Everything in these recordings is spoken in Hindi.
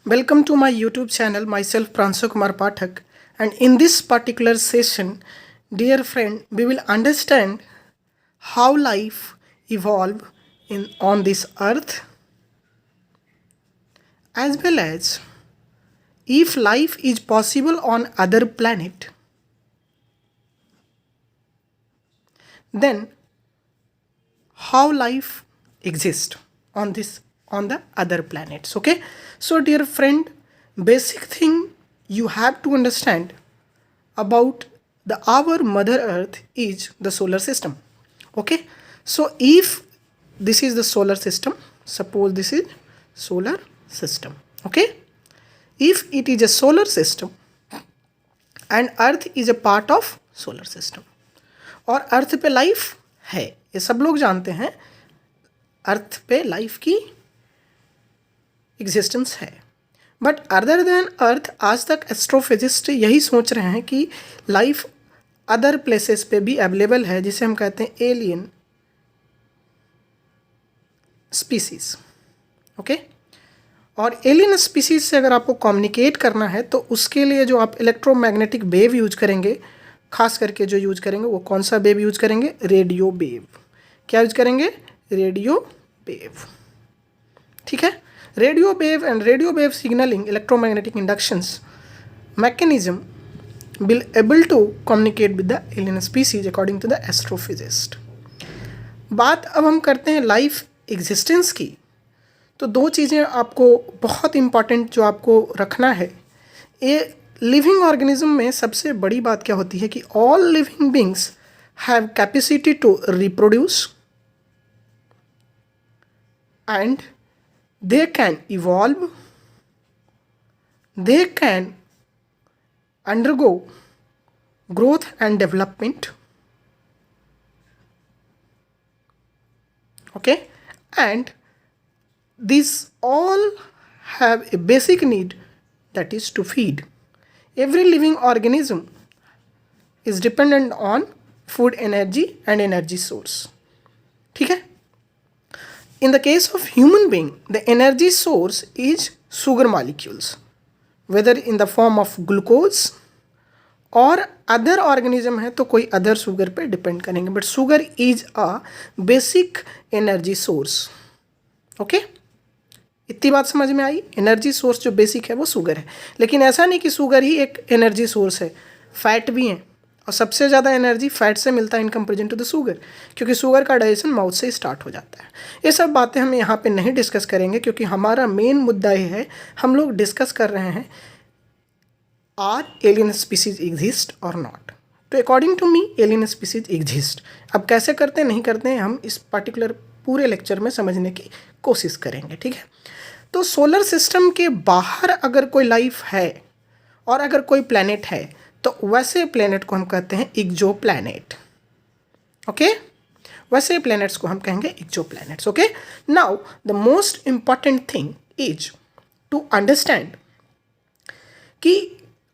Welcome to my YouTube channel, myself Pransu Kumar Pathak, and in this particular session, dear friend, we will understand how life evolved on this earth, as well as if life is possible on other planet, then how life exists on the other planets. Okay, so dear friend, basic thing you have to understand about our mother earth is the solar system. Okay, so if this is the solar system, suppose this is solar system. Okay, if it is a solar system and earth is a part of solar system और अर्थ पे लाइफ है, ये सब लोग जानते हैं, अर्थ पे लाइफ की एग्जिस्टेंस है. बट अदर देन अर्थ आज तक एस्ट्रोफिजिस्ट यही सोच रहे हैं कि लाइफ अदर प्लेसेस पे भी अवेलेबल है, जिसे हम कहते हैं एलियन स्पीसीज. ओके, और एलियन स्पीसीज से अगर आपको कम्युनिकेट करना है तो उसके लिए जो आप इलेक्ट्रोमैग्नेटिक वेव यूज करेंगे, खास करके जो यूज करेंगे वो कौन सा वेव यूज करेंगे? Radio wave. क्या यूज करेंगे? Radio wave. ठीक है, radio wave and radio wave signalling electromagnetic inductions mechanism will able to communicate with the alien species according to the astrophysicist. बात अब हम करते हैं लाइफ एग्जिस्टेंस की. तो दो चीज़ें आपको बहुत इम्पॉर्टेंट जो आपको रखना है, ये लिविंग ऑर्गेनिज्म में सबसे बड़ी बात क्या होती है कि all living beings have capacity to reproduce and they can evolve, they can undergo growth and development. Okay, and these all have a basic need, that is to feed. Every living organism is dependent on food, energy and energy source. ठीक है. In the case of human being, the energy source is sugar molecules, whether in the form of glucose और अदर ऑर्गेनिज्म है तो कोई अदर शुगर पे डिपेंड करेंगे, but sugar is a basic energy source. Okay, इतनी बात समझ में आई? एनर्जी सोर्स जो बेसिक है वो शुगर है. लेकिन ऐसा नहीं कि शुगर ही एक एनर्जी सोर्स है, फैट भी है, और सबसे ज़्यादा एनर्जी फैट से मिलता है in comparison to the sugar, क्योंकि शुगर का डाइजेशन माउथ से स्टार्ट हो जाता है. ये सब बातें हम यहाँ पे नहीं डिस्कस करेंगे, क्योंकि हमारा मेन मुद्दा ये है, हम लोग डिस्कस कर रहे हैं आर एलियन स्पीसीज एग्जिस्ट और नॉट. तो according to me alien species exist. अब कैसे करते हैं नहीं करते हैं हम इस पर्टिकुलर पूरे लेक्चर में समझने की कोशिश करेंगे. ठीक है, तो सोलर सिस्टम के बाहर अगर कोई लाइफ है और अगर कोई प्लैनेट है तो वैसे प्लैनेट को हम कहते हैं एक्सो प्लैनेट. ओके, वैसे प्लैनेट्स को हम कहेंगे exoplanets. Okay, now the most important thing is to understand कि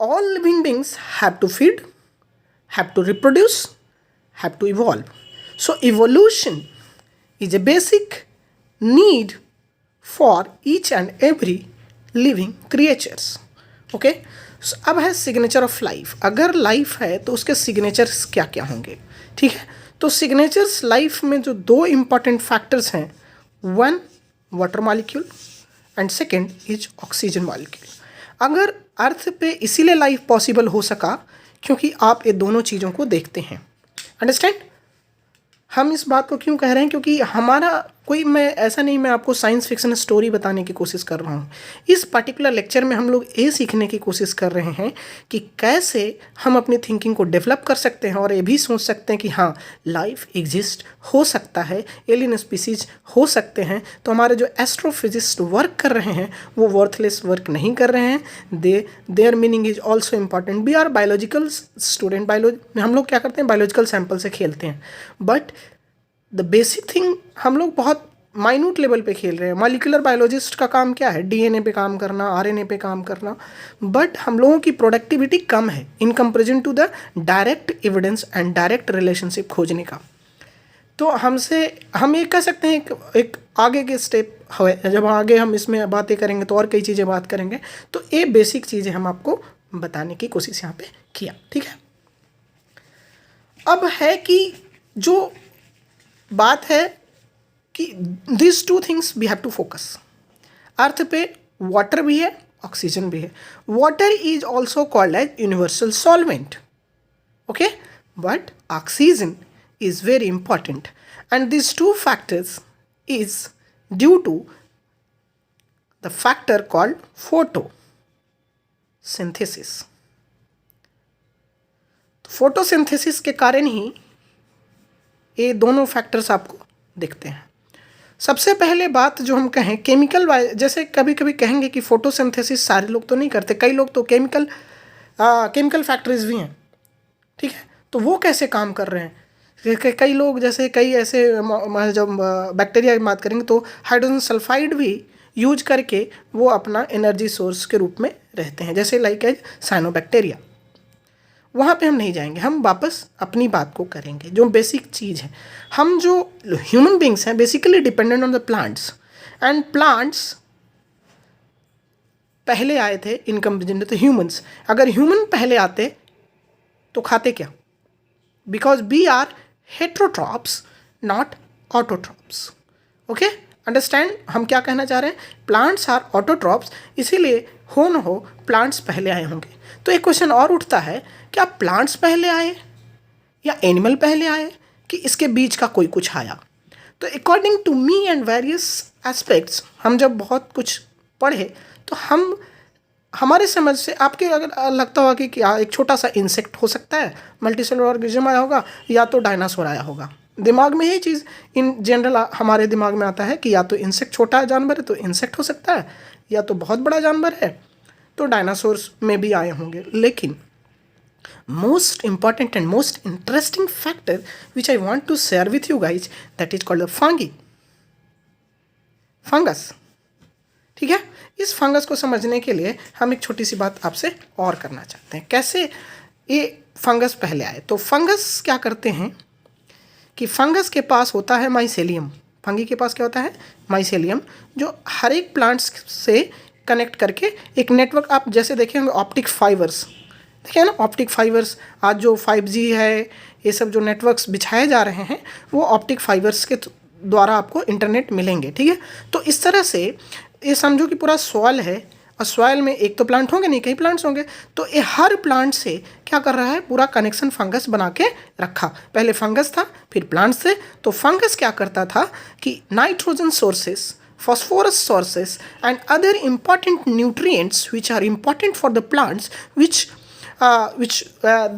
all living beings have to feed, have to reproduce, have to evolve. So evolution is a basic need for each and every living creatures. Okay, अब है सिग्नेचर ऑफ लाइफ. अगर लाइफ है तो उसके सिग्नेचर्स क्या क्या होंगे? ठीक है, तो सिग्नेचर्स लाइफ में जो दो इम्पॉर्टेंट फैक्टर्स हैं, one water molecule and second is oxygen molecule. अगर अर्थ पे इसीलिए लाइफ पॉसिबल हो सका क्योंकि आप ये दोनों चीज़ों को देखते हैं. अंडरस्टैंड? हम इस बात को क्यों कह रहे हैं? क्योंकि हमारा कोई, मैं ऐसा नहीं मैं आपको साइंस फिक्शन स्टोरी बताने की कोशिश कर रहा हूँ. इस पर्टिकुलर लेक्चर में हम लोग ये सीखने की कोशिश कर रहे हैं कि कैसे हम अपनी थिंकिंग को डेवलप कर सकते हैं और ये भी सोच सकते हैं कि हाँ, लाइफ एग्जिस्ट हो सकता है, एलियन स्पीसीज हो सकते हैं. तो हमारे जो एस्ट्रोफिजिस्ट वर्क कर रहे हैं वो वर्थलेस वर्क नहीं कर रहे हैं. Their meaning is also important. We are biological student. हम लोग क्या करते हैं? बायोलॉजिकल सैंपल से खेलते हैं. बट द बेसिक थिंग हम लोग बहुत माइन्यूट लेवल पे खेल रहे हैं. मॉलिक्यूलर बायोलॉजिस्ट का काम क्या है? डीएनए पे काम करना, आरएनए पे काम करना. बट हम लोगों की प्रोडक्टिविटी कम है in comparison to the direct evidence and direct relationship खोजने का. तो हम ये कह सकते हैं एक आगे के स्टेप जब आगे हम इसमें बातें करेंगे तो और कई चीज़ें बात करेंगे। तो ये बेसिक चीज़ें हम आपको बताने की कोशिश यहाँ पे किया, ठीक है। अब है कि जो बात है कि this two things we have to focus. Earth पे वाटर भी है, ऑक्सीजन भी है। Water is also called as universal solvent, okay, but oxygen is very important, and these two factors is due to the factor called photosynthesis. Photosynthesis के कारण ही ये दोनों फैक्टर्स आपको दिखते हैं। सबसे पहले बात जो हम कहें केमिकल, जैसे कभी कभी कहेंगे कि फोटोसिंथेसिस सारे लोग तो नहीं करते, कई लोग तो केमिकल फैक्ट्रीज भी हैं, ठीक है। तो वो कैसे काम कर रहे हैं? कई लोग, जैसे कई ऐसे, जब बैक्टीरिया की बात करेंगे तो हाइड्रोजन सल्फाइड भी यूज करके वो अपना एनर्जी सोर्स के रूप में रहते हैं, जैसे लाइक एज साइनोबैक्टीरिया। वहाँ पे हम नहीं जाएंगे, हम वापस अपनी बात को करेंगे जो बेसिक चीज़ है। हम जो ह्यूमन बींग्स हैं basically dependent on the plants, and plants पहले आए थे इन कंपेरिजन टू ह्यूमंस। अगर ह्यूमन पहले आते तो खाते क्या? Because we are heterotrophs, not autotrophs. Okay, understand हम क्या कहना चाह रहे हैं? प्लांट्स आर ऑटोट्रॉप्स, इसीलिए हो न हो प्लांट्स पहले आए होंगे। तो एक क्वेश्चन और उठता है, क्या प्लांट्स पहले आए या एनिमल पहले आए कि इसके बीच का कोई कुछ आया? तो according to me and various aspects, हम जब बहुत कुछ पढ़े तो हमारे समझ से आपके अगर लगता होगा कि क्या एक छोटा सा इंसेक्ट हो सकता है, मल्टीसेलुलर ऑर्गेनिज्म आया होगा, या तो डायनासोर आया होगा। दिमाग में यही चीज़ इन जनरल हमारे दिमाग में आता है कि या तो इंसेक्ट छोटा जानवर है तो इंसेक्ट हो सकता है, या तो बहुत बड़ा जानवर है तो डायनासोर्स में भी आए होंगे। लेकिन most important and most interesting factor which I want to share with you guys, that is called fungus, ठीक है। इस फंगस को समझने के लिए हम एक छोटी सी बात आपसे और करना चाहते हैं, कैसे ये फंगस पहले आए। तो फंगस क्या करते हैं कि फंगस के पास होता है माइसेलियम। फंगी के पास क्या होता है? माइसेलियम, जो हर एक प्लांट्स से कनेक्ट करके एक नेटवर्क, आप जैसे देखेंगे ऑप्टिक फाइबर्स, देखिए ना ऑप्टिक फाइबर्स, आज जो 5G है, ये सब जो नेटवर्क्स बिछाए जा रहे हैं वो ऑप्टिक फाइबर्स के द्वारा आपको इंटरनेट मिलेंगे, ठीक है। तो इस तरह से ये समझो कि पूरा सॉइल है, और सॉइल में एक तो प्लांट होंगे नहीं, कई प्लांट्स होंगे, तो ये हर प्लांट से क्या कर रहा है? पूरा कनेक्शन फंगस बना के रखा। पहले फंगस था, फिर प्लांट्स थे। तो फंगस क्या करता था कि nitrogen sources, phosphorus sources and other important nutrients which are important for the plants, which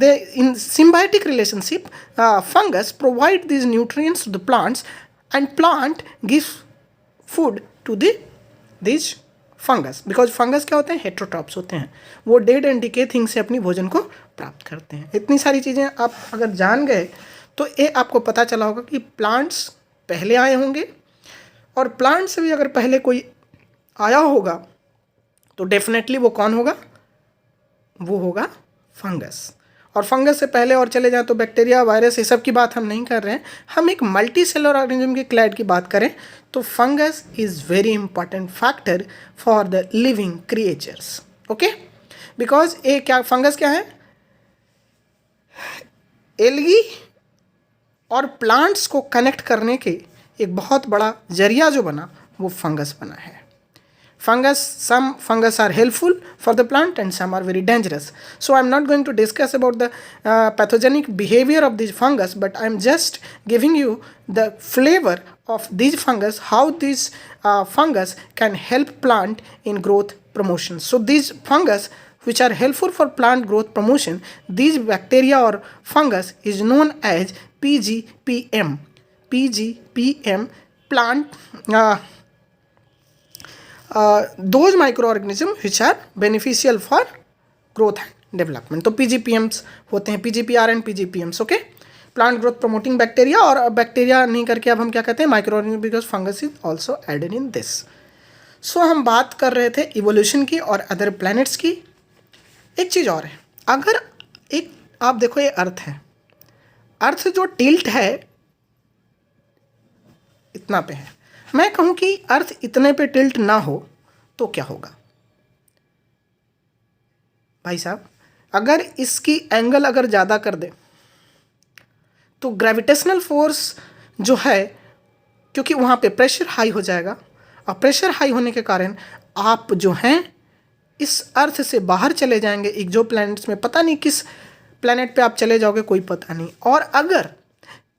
they in symbiotic relationship, fungus provide these nutrients to the plants, and plant gives food to these fungus. Because fungus क्या होते हैं? हेट्रोट्रॉप्स होते हैं, वो डेड एंड डिके थिंग से अपनी भोजन को प्राप्त करते हैं। इतनी सारी चीज़ें आप अगर जान गए तो ये आपको पता चला होगा कि प्लांट्स पहले आए होंगे, और प्लांट से भी अगर पहले कोई आया होगा तो डेफिनेटली वो कौन होगा? वो होगा फंगस। और फंगस से पहले और चले जाएं तो बैक्टीरिया, वायरस, ये सब की बात हम नहीं कर रहे हैं। हम एक मल्टी सेलुलर ऑर्गेनिज्म की क्लैड की बात करें तो fungus is very important factor for the living creatures, okay. Because ये क्या, फंगस क्या है? एल्गी और प्लांट्स को कनेक्ट करने के एक बहुत बड़ा जरिया जो बना वो फंगस बना है। some fungus are helpful for the plant and some are very dangerous. So I'm not going to discuss about the pathogenic behavior of these fungus, but I'm just giving you the flavor of these fungus, how these fungus can help plant in growth promotion. So these fungus which are helpful for plant growth promotion, these bacteria or fungus is known as PGPM. PGPM, plant those microorganisms which are beneficial for growth and development. तो PGPMs होते हैं, PGPR and PGPMs, okay. Plant growth promoting bacteria, और बैक्टीरिया नहीं करके अब हम क्या कहते हैं? Microorganism, because fungus is also added in this. So हम बात कर रहे थे इवोल्यूशन की और अदर प्लैनेट्स की। एक चीज़ और है, अगर एक आप देखो ये अर्थ है, अर्थ जो टिल्ट है इतना पे है, मैं कहूँ कि अर्थ इतने पे टिल्ट ना हो तो क्या होगा भाई साहब? अगर इसकी एंगल अगर ज़्यादा कर दे तो ग्रेविटेशनल फोर्स जो है, क्योंकि वहाँ पे प्रेशर हाई हो जाएगा, और प्रेशर हाई होने के कारण आप जो हैं इस अर्थ से बाहर चले जाएंगे एक्सो प्लैनेट्स में, पता नहीं किस प्लैनेट पे आप चले जाओगे, कोई पता नहीं। और अगर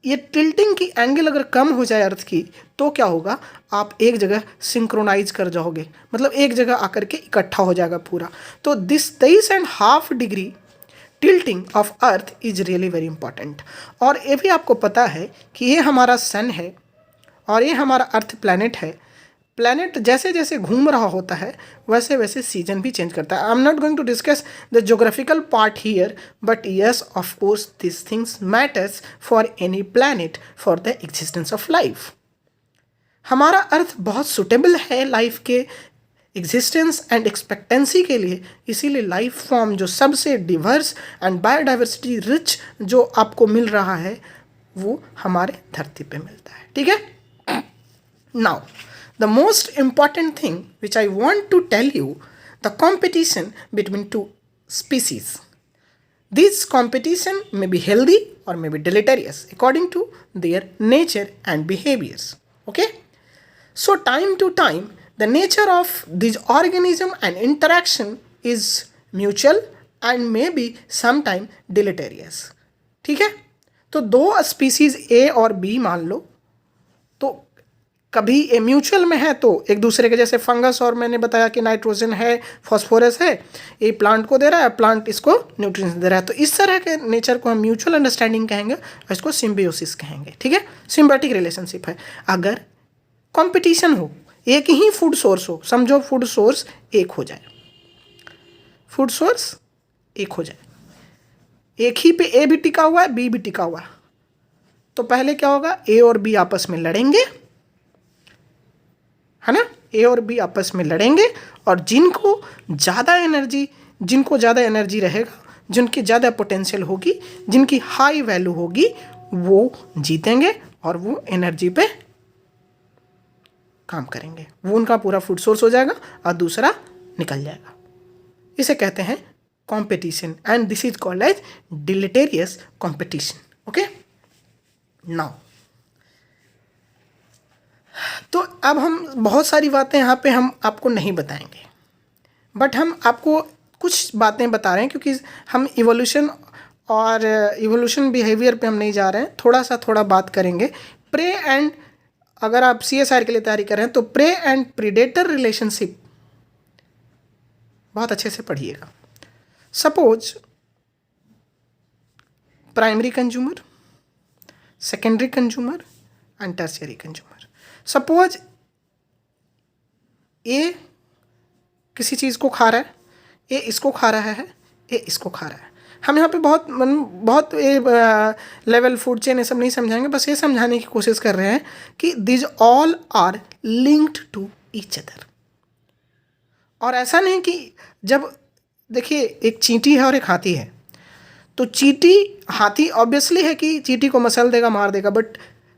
ये टिल्टिंग की एंगल अगर कम हो जाए अर्थ की तो क्या होगा, आप एक जगह सिंक्रोनाइज कर जाओगे, मतलब एक जगह आकर के इकट्ठा हो जाएगा पूरा। तो this 23.5 degree tilting of earth is really very important. और ये भी आपको पता है कि ये हमारा सन है और ये हमारा अर्थ प्लैनेट है। प्लैनेट जैसे जैसे घूम रहा होता है वैसे वैसे सीजन भी चेंज करता है। I am not going to discuss the geographical part here, but yes of course this things matters for any planet for the existence of life. हमारा अर्थ बहुत सुटेबल है लाइफ के एग्जिस्टेंस एंड एक्सपेक्टेंसी के लिए, इसीलिए लाइफ फॉर्म जो सबसे डिवर्स एंड बायोडाइवर्सिटी रिच जो आपको मिल रहा है वो हमारे धरती पे मिलता है। ठीक है। Now the most important thing which I want to tell you, the competition between two species. This competition may be healthy or may be deleterious according to their nature and behaviors. Okay, so time to time the nature of this organism and interaction is mutual and may be sometime deleterious. ठीक है, तो दो स्पीसीज ए और बी मान लो, तो कभी ये म्यूचुअल में है तो एक दूसरे के, जैसे फंगस और मैंने बताया कि नाइट्रोजन है, फॉस्फोरस है, ये प्लांट को दे रहा है, प्लांट इसको न्यूट्रिएंट्स दे रहा है, तो इस तरह के नेचर को हम म्यूचुअल अंडरस्टैंडिंग कहेंगे और इसको सिम्बियोसिस कहेंगे। ठीक है, सिम्बायोटिक रिलेशनशिप है। अगर कंपटीशन हो, एक ही फूड सोर्स हो, समझो फूड सोर्स एक हो जाए, फूड सोर्स एक हो जाए, एक ही पे ए भी टिका हुआ है, बी भी टिका हुआ है, तो पहले क्या होगा, ए और बी आपस में लड़ेंगे, है ना, ए और बी आपस में लड़ेंगे, और जिनको ज़्यादा एनर्जी रहेगा, जिनकी ज़्यादा पोटेंशियल होगी, जिनकी हाई वैल्यू होगी, वो जीतेंगे और वो एनर्जी पे काम करेंगे, वो उनका पूरा फूड सोर्स हो जाएगा और दूसरा निकल जाएगा। इसे कहते हैं competition and this is called as deleterious competition. Okay, now तो अब हम बहुत सारी बातें यहाँ पे हम आपको नहीं बताएंगे, बट हम आपको कुछ बातें बता रहे हैं क्योंकि हम इवोल्यूशन बिहेवियर पे हम नहीं जा रहे हैं, थोड़ा बात करेंगे प्रे एंड, अगर आप CSIR के लिए तैयारी कर रहे हैं तो प्रे एंड प्रीडेटर रिलेशनशिप बहुत अच्छे से पढ़िएगा। Suppose primary consumer, secondary consumer and tertiary consumer. Suppose a किसी चीज़ को खा रहा है, ए इसको खा रहा है, ए इसको खा रहा है। हम यहाँ पे बहुत लेवल फूड चेन ये सब नहीं समझाएंगे, बस ये समझाने की कोशिश कर रहे हैं कि these all are linked to each other. और ऐसा नहीं कि जब देखिए एक चींटी है और एक हाथी है, तो हाथी ऑब्वियसली है कि चींटी को मसल देगा, मार देगा, बट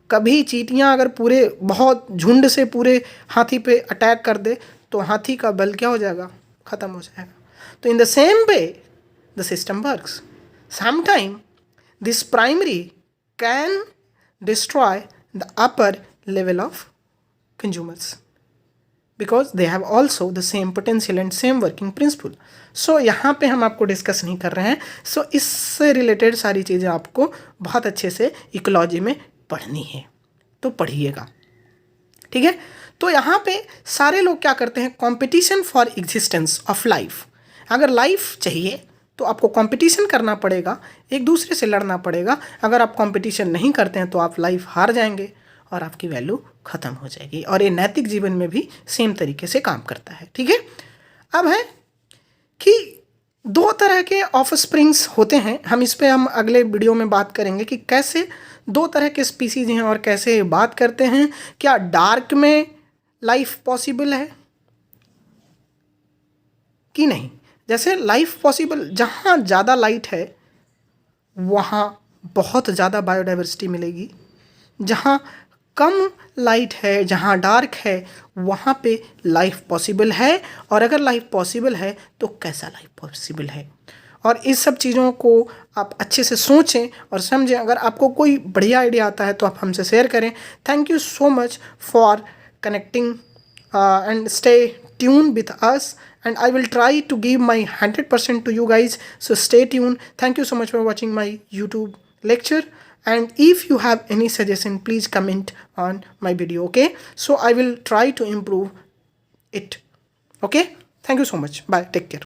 कभी चींटियाँ अगर पूरे बहुत झुंड से पूरे हाथी पे अटैक कर दे तो हाथी का बल क्या हो जाएगा, ख़त्म हो जाएगा। तो in the same way the system works. Sometime this primary can destroy the upper level of consumers because they have also the same potential and same working principle. So यहाँ पे हम आपको डिस्कस नहीं कर रहे हैं, so इससे रिलेटेड सारी चीज़ें आपको बहुत अच्छे से इकोलॉजी में पढ़नी है, तो पढ़िएगा। ठीक है, तो यहाँ पे सारे लोग क्या करते हैं, competition for existence of life. अगर लाइफ चाहिए तो आपको कंपटीशन करना पड़ेगा, एक दूसरे से लड़ना पड़ेगा। अगर आप कंपटीशन नहीं करते हैं तो आप लाइफ हार जाएंगे और आपकी वैल्यू ख़त्म हो जाएगी। और ये नैतिक जीवन में भी सेम तरीके से काम करता है। ठीक है, अब है कि दो तरह के ऑफस्प्रिंग्स होते हैं, हम इस पे हम अगले वीडियो में बात करेंगे कि कैसे दो तरह के स्पीसीज हैं और कैसे बात करते हैं। क्या डार्क में लाइफ पॉसिबल है कि नहीं? जैसे लाइफ पॉसिबल, जहाँ ज़्यादा लाइट है वहाँ बहुत ज़्यादा बायोडाइवर्सिटी मिलेगी, जहाँ कम लाइट है, जहाँ डार्क है, वहाँ पे लाइफ पॉसिबल है, और अगर लाइफ पॉसिबल है तो कैसा लाइफ पॉसिबल है। और इस सब चीज़ों को आप अच्छे से सोचें और समझें। अगर आपको कोई बढ़िया आइडिया आता है तो आप हमसे शेयर करें। Thank you so much for connecting and stay tuned with us, and I will try to give my 100% to you guys, so stay tuned. Thank you so much for watching my YouTube lecture, and if you have any suggestion, please comment on my video, okay? So I will try to improve it, okay? Thank you so much. Bye, take care.